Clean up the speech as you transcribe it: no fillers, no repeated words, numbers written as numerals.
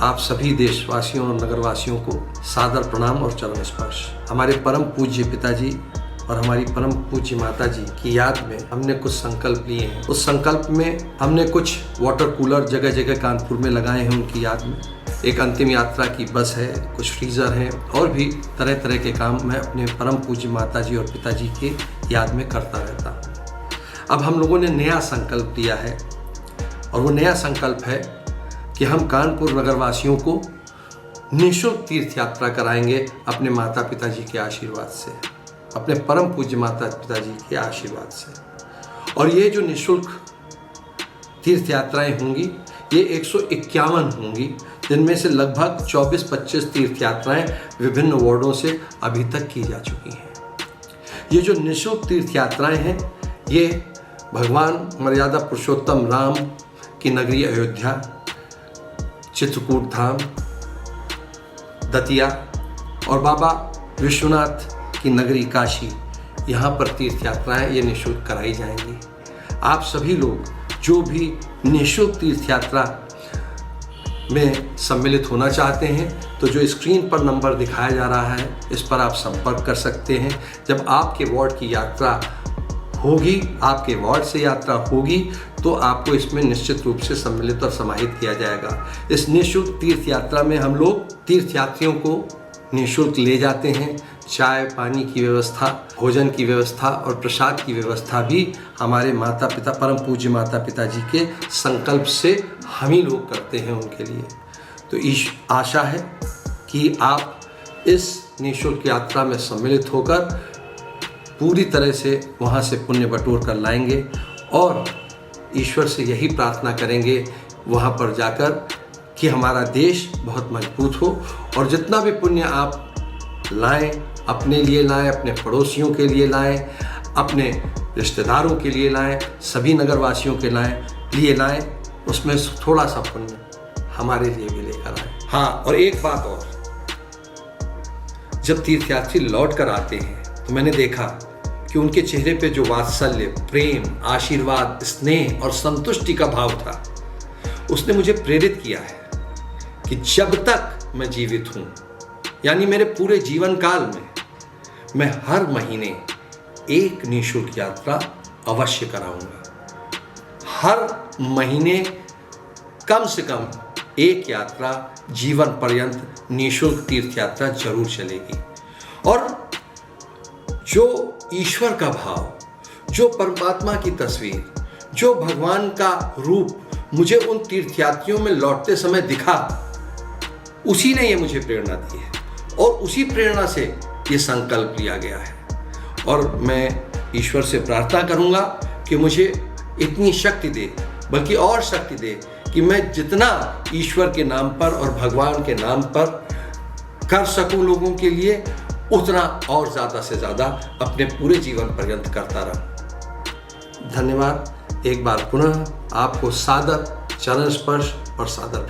आप सभी देशवासियों और नगरवासियों को सादर प्रणाम और चरण स्पर्श। हमारे परम पूज्य पिताजी और हमारी परम पूज्य माता जी की याद में हमने कुछ संकल्प लिए हैं। उस संकल्प में हमने कुछ वाटर कूलर जगह जगह कानपुर में लगाए हैं उनकी याद में। एक अंतिम यात्रा की बस है, कुछ फ्रीज़र हैं और भी तरह तरह के काम मैं अपने परम पूज्य माता जी और पिताजी के याद में करता रहता हूँ। अब हम लोगों ने नया संकल्प लिया है और वो नया संकल्प है कि हम कानपुर नगरवासियों को निःशुल्क तीर्थ यात्रा कराएंगे अपने माता पिताजी के आशीर्वाद से, अपने परम पूज्य माता पिताजी के आशीर्वाद से। और ये जो निःशुल्क तीर्थ यात्राएं होंगी ये 151 होंगी, जिनमें से लगभग 24-25 तीर्थ यात्राएं विभिन्न वार्डों से अभी तक की जा चुकी हैं। ये जो निःशुल्क तीर्थ यात्राएं हैं ये भगवान मर्यादा पुरुषोत्तम राम की नगरी अयोध्या, चित्रकूट धाम, दतिया और बाबा विश्वनाथ की नगरी काशी, यहाँ पर तीर्थ यात्राएं ये निःशुल्क कराई जाएंगी। आप सभी लोग जो भी निःशुल्क तीर्थ यात्रा में सम्मिलित होना चाहते हैं तो जो स्क्रीन पर नंबर दिखाया जा रहा है इस पर आप संपर्क कर सकते हैं। जब आपके वार्ड की यात्रा होगी, आपके वार्ड से यात्रा होगी तो आपको इसमें निश्चित रूप से सम्मिलित और समाहित किया जाएगा। इस निःशुल्क तीर्थ यात्रा में हम लोग तीर्थयात्रियों को निःशुल्क ले जाते हैं। चाय पानी की व्यवस्था, भोजन की व्यवस्था और प्रसाद की व्यवस्था भी हमारे माता पिता, परम पूज्य माता पिताजी के संकल्प से हम ही लोग करते हैं उनके लिए। तो आशा है कि आप इस निःशुल्क यात्रा में सम्मिलित होकर पूरी तरह से वहाँ से पुण्य बटोर कर लाएंगे और ईश्वर से यही प्रार्थना करेंगे वहाँ पर जाकर कि हमारा देश बहुत मजबूत हो और जितना भी पुण्य आप लाएं, अपने लिए लाएं, अपने पड़ोसियों के लिए लाएं, अपने रिश्तेदारों के लिए लाएं, सभी नगरवासियों के लिए लाएं, उसमें थोड़ा सा पुण्य हमारे लिए भी लेकर आए। हाँ, और एक बात और, जब तीर्थयात्री लौट कर आते हैं तो मैंने देखा कि उनके चेहरे पे जो वात्सल्य, प्रेम, आशीर्वाद, स्नेह और संतुष्टि का भाव था उसने मुझे प्रेरित किया है कि जब तक मैं जीवित हूँ, यानी मेरे पूरे जीवन काल में, मैं हर महीने एक निःशुल्क यात्रा अवश्य कराऊंगा। हर महीने कम से कम एक यात्रा जीवन पर्यंत निःशुल्क तीर्थ यात्रा जरूर चलेगी। और जो ईश्वर का भाव, जो परमात्मा की तस्वीर, जो भगवान का रूप मुझे उन तीर्थयात्रियों में लौटते समय दिखा, उसी ने ये मुझे प्रेरणा दी है और उसी प्रेरणा से ये संकल्प लिया गया है। और मैं ईश्वर से प्रार्थना करूंगा कि मुझे इतनी शक्ति दे, बल्कि और शक्ति दे कि मैं जितना ईश्वर के नाम पर और भगवान के नाम पर कर सकूं लोगों के लिए, उतना और ज़्यादा से ज़्यादा अपने पूरे जीवन पर्यंत करता रहूं। धन्यवाद। एक बार पुनः आपको सादर चरण स्पर्श और सादर